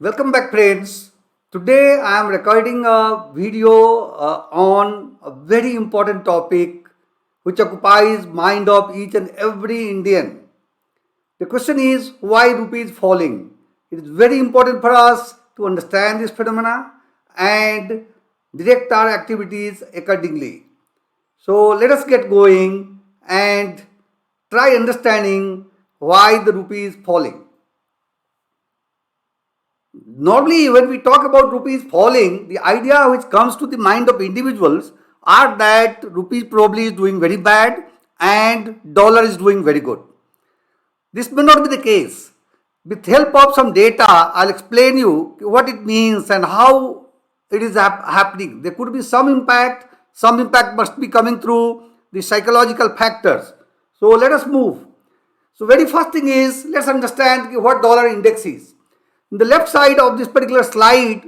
Welcome back, friends. Today I am recording a video on a very important topic which occupies mind of each and every Indian. The question is why rupee is falling. It is very important for us to understand this phenomena and direct our activities accordingly. So let us get going and try understanding why the rupee is falling. Normally, when we talk about rupees falling, the idea which comes to the mind of individuals are that rupees probably is doing very bad and dollar is doing very good. This may not be the case. With help of some data, I'll explain you what it means and how it is happening. There could be some impact must be coming through the psychological factors. So let us move. So very first thing is, let's understand what dollar index is. In the left side of this particular slide,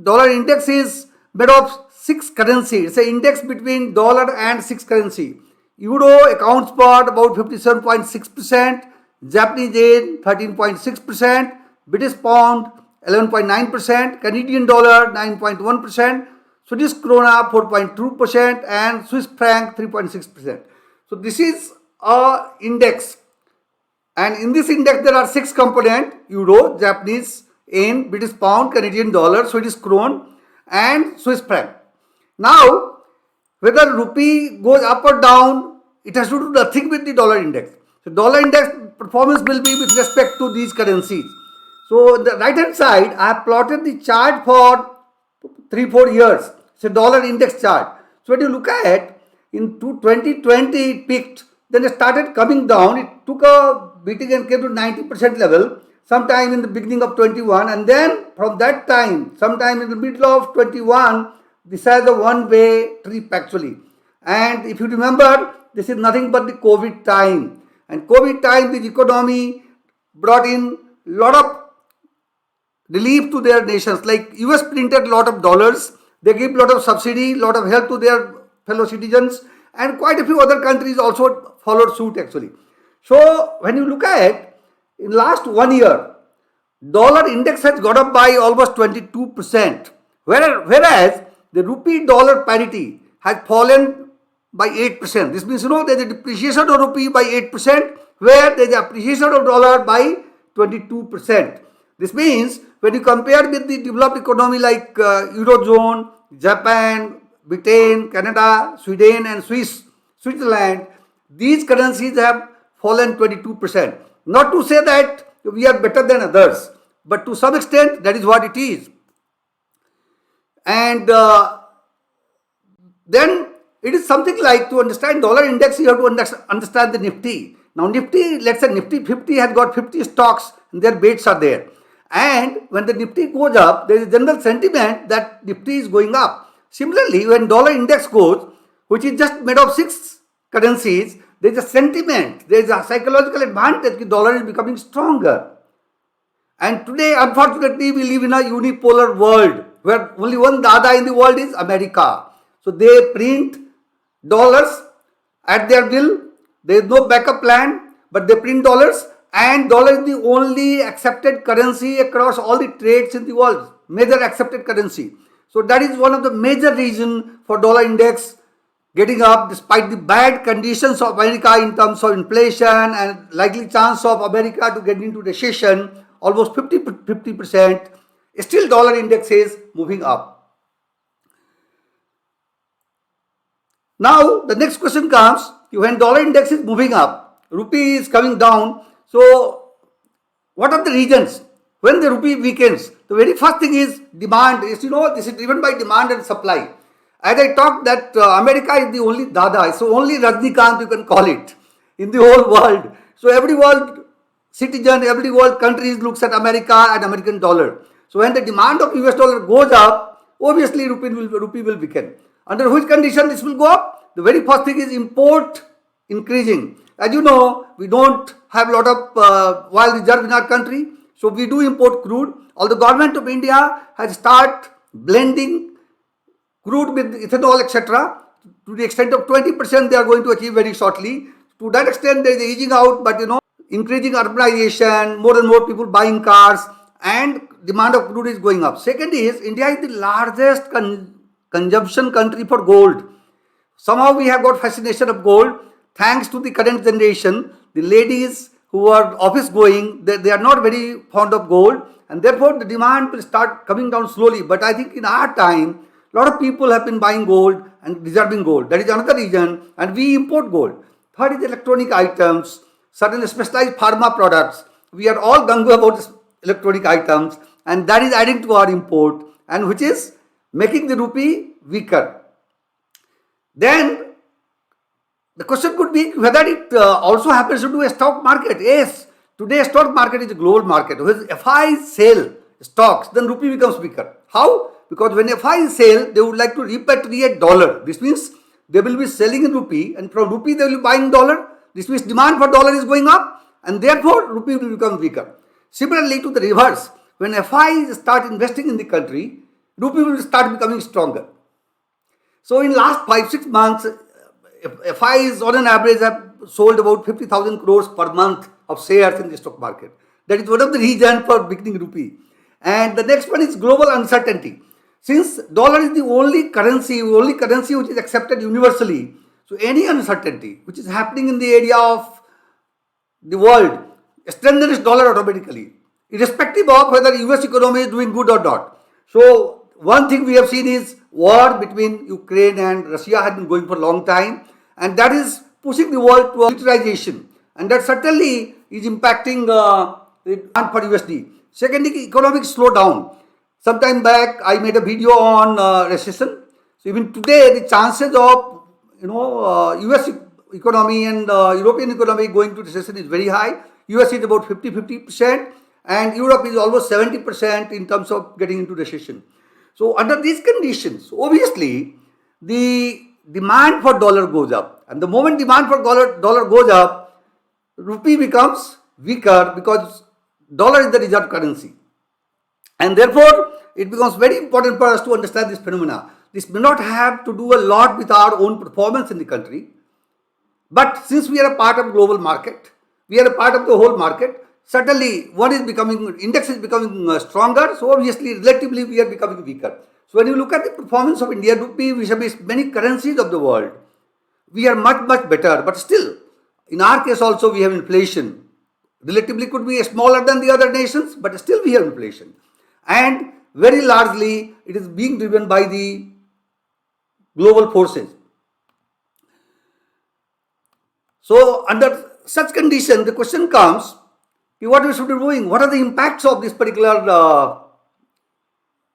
dollar index is made of 6 currencies. It's an index between dollar and 6 currency. Euro accounts for about 57.6%, Japanese yen 13.6%, British pound 11.9%, Canadian dollar 9.1%, Swedish krona 4.2%, and Swiss franc 3.6%. So this is a index. And in this index there are 6 components: Euro, Japanese yen, British pound, Canadian dollar, Swedish krona, and Swiss franc. Now, whether rupee goes up or down, it has to do nothing with the dollar index. So dollar index performance will be with respect to these currencies. So on the right hand side, I have plotted the chart for 3-4 years. It's a dollar index chart. So when you look at in 2020 it peaked, then it started coming down. It took a beating and came to 90% level sometime in the beginning of 21, and then from that time, sometime in the middle of 21, this has a one-way trip actually. And if you remember, this is nothing but the COVID time. And COVID time, the economy brought in a lot of relief to their nations. Like US printed a lot of dollars, they gave a lot of subsidy, a lot of help to their fellow citizens, and quite a few other countries also followed suit actually. So when you look at in last 1 year, dollar index has got up by almost 22%, whereas the rupee dollar parity has fallen by 8%. This means, there's a depreciation of rupee by 8%, where there's appreciation of dollar by 22%. This means when you compare with the developed economy like Eurozone, Japan, Britain, Canada, Sweden, and Switzerland, these currencies have fallen 22%. Not to say that we are better than others, but to some extent that is what it is. And then it is something like, to understand dollar index, you have to understand the Nifty. Now Nifty, let's say Nifty 50 has got 50 stocks and their weights are there. And when the Nifty goes up, there is a general sentiment that Nifty is going up. Similarly, when dollar index goes, which is just made of 6 currencies, there is a sentiment, there is a psychological advantage that dollar is becoming stronger. And today, unfortunately, we live in a unipolar world where only one dada in the world is America. So they print dollars at their will. There is no backup plan, but they print dollars, and dollar is the only accepted currency across all the trades in the world, major accepted currency. So that is one of the major reasons for dollar index getting up despite the bad conditions of America in terms of inflation and likely chance of America to get into recession, almost 50%. Still dollar index is moving up. Now the next question comes, when dollar index is moving up, rupee is coming down. So what are the reasons? When the rupee weakens, the very first thing is demand. This is driven by demand and supply. As I talked that America is the only dada, so only Rajnikant you can call it in the whole world. So every world citizen, every world country looks at America and American dollar. So when the demand of US dollar goes up, obviously rupee will weaken. Under which condition this will go up? The very first thing is import increasing. As you know, we don't have a lot of oil reserve in our country, so we do import crude. Although government of India has started blending crude with ethanol, etc. To the extent of 20% they are going to achieve very shortly. To that extent there is easing out, but increasing urbanization, more and more people buying cars, and demand of crude is going up. Second is India is the largest consumption country for gold. Somehow we have got fascination of gold thanks to the current generation. The ladies who are office going, they are not very fond of gold, and therefore the demand will start coming down slowly. But I think in our time, a lot of people have been buying gold and reserving gold. That is another reason, and we import gold. Third is electronic items, certain specialized pharma products. We are all gung-ho about electronic items, and that is adding to our import, and which is making the rupee weaker. Then the question could be whether it also happens to do a stock market. Yes, today stock market is a global market. When FIs sell stocks, then rupee becomes weaker. How? Because when FIs sell, they would like to repatriate dollar. This means they will be selling in rupee, and from rupee they will be buying dollar. This means demand for dollar is going up, and therefore rupee will become weaker. Similarly to the reverse, when FIs start investing in the country, rupee will start becoming stronger. So in last 5-6 months, FIs on an average have sold about 50,000 crores per month of shares in the stock market. That is one of the reasons for weakening rupee. And the next one is global uncertainty. Since dollar is the only currency which is accepted universally, so any uncertainty which is happening in the area of the world strengthens dollar automatically, irrespective of whether US economy is doing good or not. So one thing we have seen is war between Ukraine and Russia has been going for a long time, and that is pushing the world to militarization, and that certainly is impacting the demand for USD. Secondly, economic slowdown. Sometime back, I made a video on recession. So even today, the chances of US economy and European economy going to recession is very high. US is about 50%, and Europe is almost 70% in terms of getting into recession. So under these conditions, obviously, the demand for dollar goes up. And the moment demand for dollar goes up, rupee becomes weaker because dollar is the reserve currency. And therefore, it becomes very important for us to understand this phenomena. This may not have to do a lot with our own performance in the country. But since we are a part of global market, we are a part of the whole market, certainly index is becoming stronger, so obviously relatively we are becoming weaker. So when you look at the performance of Indian rupee vis-a-vis many currencies of the world, we are much better, but still, in our case also we have inflation. Relatively could be smaller than the other nations, but still we have inflation. And very largely it is being driven by the global forces. So under such condition, the question comes, what we should be doing? What are the impacts of this particular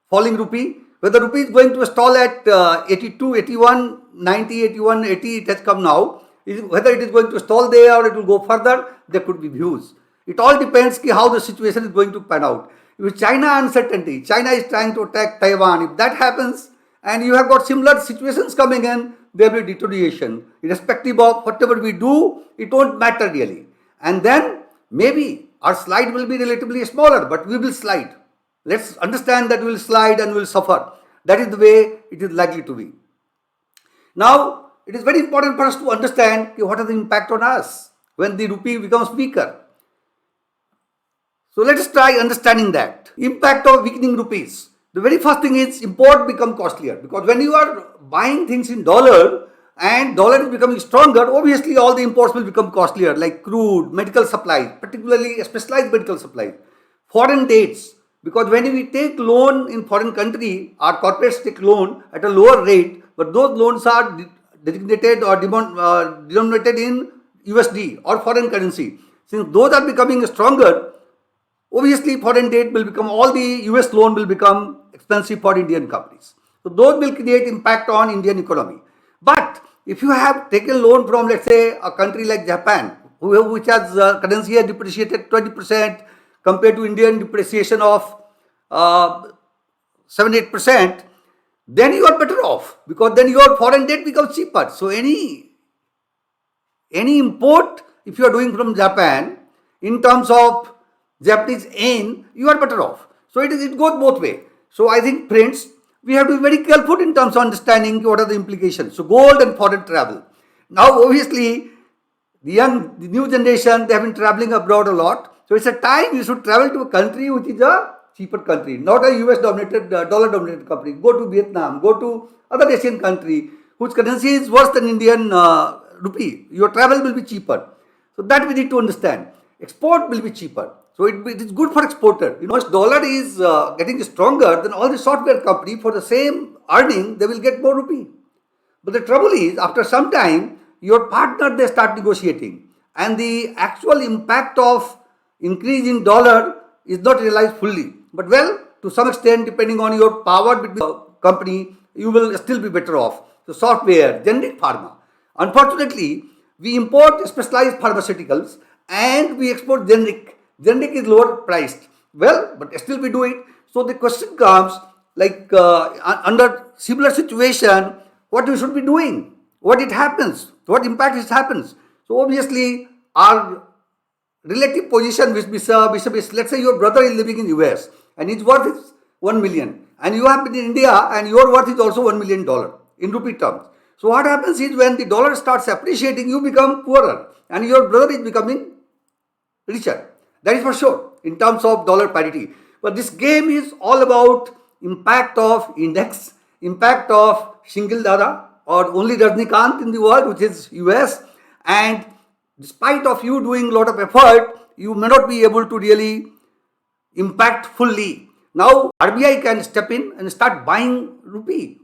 falling rupee? Whether rupee is going to stall at 82, 81, 90, 81, 80, it has come now. Whether it is going to stall there or it will go further, there could be views. It all depends how the situation is going to pan out. With China uncertainty, China is trying to attack Taiwan. If that happens and you have got similar situations coming in, there will be deterioration. Irrespective of whatever we do, it won't matter really. And then maybe our slide will be relatively smaller, but we will slide. Let's understand that we will slide and we will suffer. That is the way it is likely to be. Now, it is very important for us to understand what are the impact on us when the rupee becomes weaker. So let us try understanding that. Impact of weakening rupees. The very first thing is import become costlier, because when you are buying things in dollar and dollar is becoming stronger, obviously all the imports will become costlier, like crude, medical supplies, particularly specialized medical supplies, foreign debts. Because when we take loan in foreign country, our corporates take loan at a lower rate, but those loans are designated or denominated in USD or foreign currency. Since those are becoming stronger, obviously foreign debt will become, all the US loan will become expensive for Indian companies. So those will create impact on Indian economy. But if you have taken loan from, let's say, a country like Japan, which has currency has depreciated 20% compared to Indian depreciation of 7-8%, then you are better off, because then your foreign debt becomes cheaper. So any import, if you are doing from Japan, in terms of Japanese yen, you are better off. So it goes both ways. So I think, friends, we have to be very careful in terms of understanding what are the implications. So gold and foreign travel. Now obviously the new generation, they have been traveling abroad a lot. So it's a time you should travel to a country which is a cheaper country, not a US dominated, dollar dominated country. Go to Vietnam, go to other Asian country whose currency is worse than Indian rupee. Your travel will be cheaper. So that we need to understand. Export will be cheaper. So it is good for exporter. Once dollar is getting stronger, then all the software company for the same earning, they will get more rupee. But the trouble is, after some time, your partner, they start negotiating. And the actual impact of increase in dollar is not realized fully. But well, to some extent, depending on your power between the company, you will still be better off. So software, generic pharma. Unfortunately, we import specialized pharmaceuticals and we export generic. Generic is lower priced. Well, but still we do it. So the question comes, like under similar situation, what we should be doing? What it happens? What impact it happens? So obviously, our relative position with bishram is, let's say your brother is living in US and his worth is 1 million and you have been in India and your worth is also $1 million in rupee terms. So what happens is when the dollar starts appreciating, you become poorer and your brother is becoming richer. That is for sure in terms of dollar parity. But this game is all about impact of index, impact of single dada or only Rajnikant in the world, which is US, and despite of you doing a lot of effort, you may not be able to really impact fully. Now RBI can step in and start buying rupee.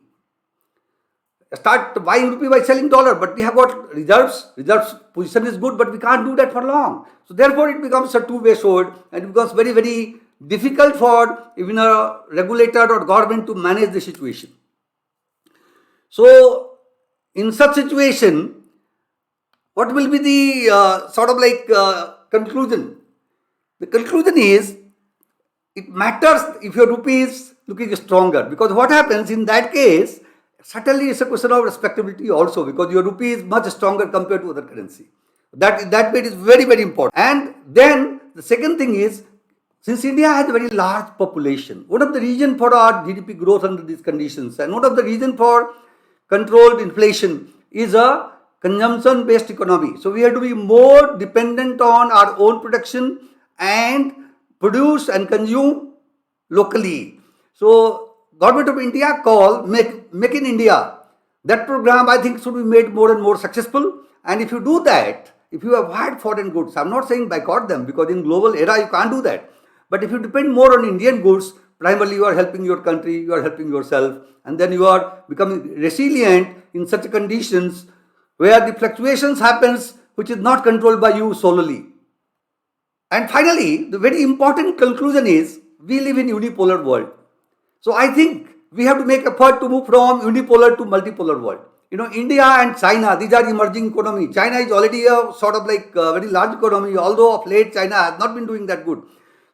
Start buying rupee by selling dollar, but we have got reserves. Reserves position is good, but we can't do that for long. So therefore it becomes a two-way sword and it becomes very, very difficult for even a regulator or government to manage the situation. So in such situation, what will be the conclusion? The conclusion is, it matters if your rupee is looking stronger, because what happens in that case, certainly it's a question of respectability also, because your rupee is much stronger compared to other currency. That bit is very, very important. And then the second thing is, since India has a very large population, one of the reasons for our GDP growth under these conditions and one of the reasons for controlled inflation is a consumption-based economy. So we have to be more dependent on our own production and produce and consume locally. So Government of India call Make in India. That program I think should be made more and more successful. And if you do that, if you avoid foreign goods, I'm not saying boycott them because in global era you can't do that. But if you depend more on Indian goods, primarily you are helping your country, you are helping yourself, and then you are becoming resilient in such conditions where the fluctuations happens which is not controlled by you solely. And finally, the very important conclusion is, we live in unipolar world. So I think we have to make effort to move from unipolar to multipolar world. India and China, these are emerging economy. China is already a sort of like a very large economy, although of late China has not been doing that good.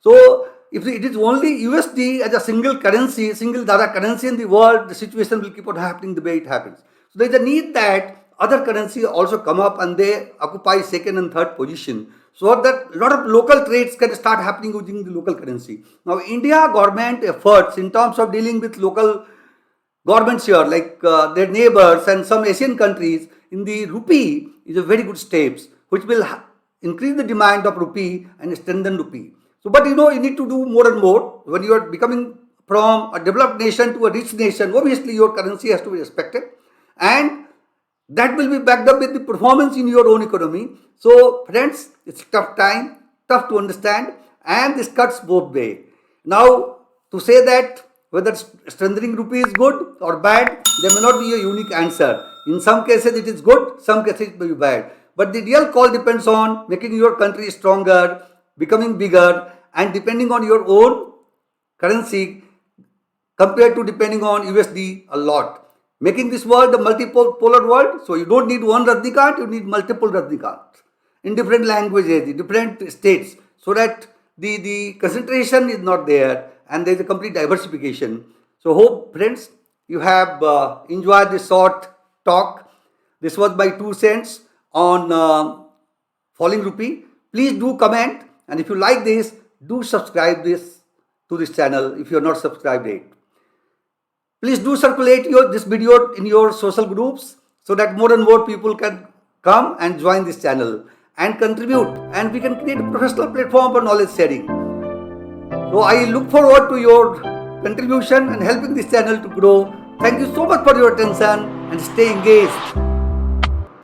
So if it is only USD as a single currency, single data currency in the world, the situation will keep on happening the way it happens. So there is a need that other currencies also come up and they occupy second and third position, so that a lot of local trades can start happening using the local currency. Now India government efforts in terms of dealing with local governments here, like their neighbors and some Asian countries, in the rupee is a very good steps, which will increase the demand of rupee and strengthen rupee. So, but you need to do more and more. When you are becoming from a developed nation to a rich nation, obviously your currency has to be respected, and that will be backed up with the performance in your own economy. So friends, it's tough time, tough to understand, and this cuts both ways. Now, to say that whether strengthening rupee is good or bad, there may not be a unique answer. In some cases it is good, some cases it may be bad. But the real call depends on making your country stronger, becoming bigger, and depending on your own currency compared to depending on USD a lot. Making this world a multipolar world, so you don't need one Rajnikant, you need multiple Rajnikant in different languages, in different states, so that the concentration is not there and there is a complete diversification. So hope friends you have enjoyed this short talk. This was my 2 cents on Falling Rupee. Please do comment, and if you like this, do subscribe to this channel if you are not subscribed yet. Please do circulate this video in your social groups so that more and more people can come and join this channel and contribute, and we can create a professional platform for knowledge sharing. So I look forward to your contribution and helping this channel to grow. Thank you so much for your attention and stay engaged.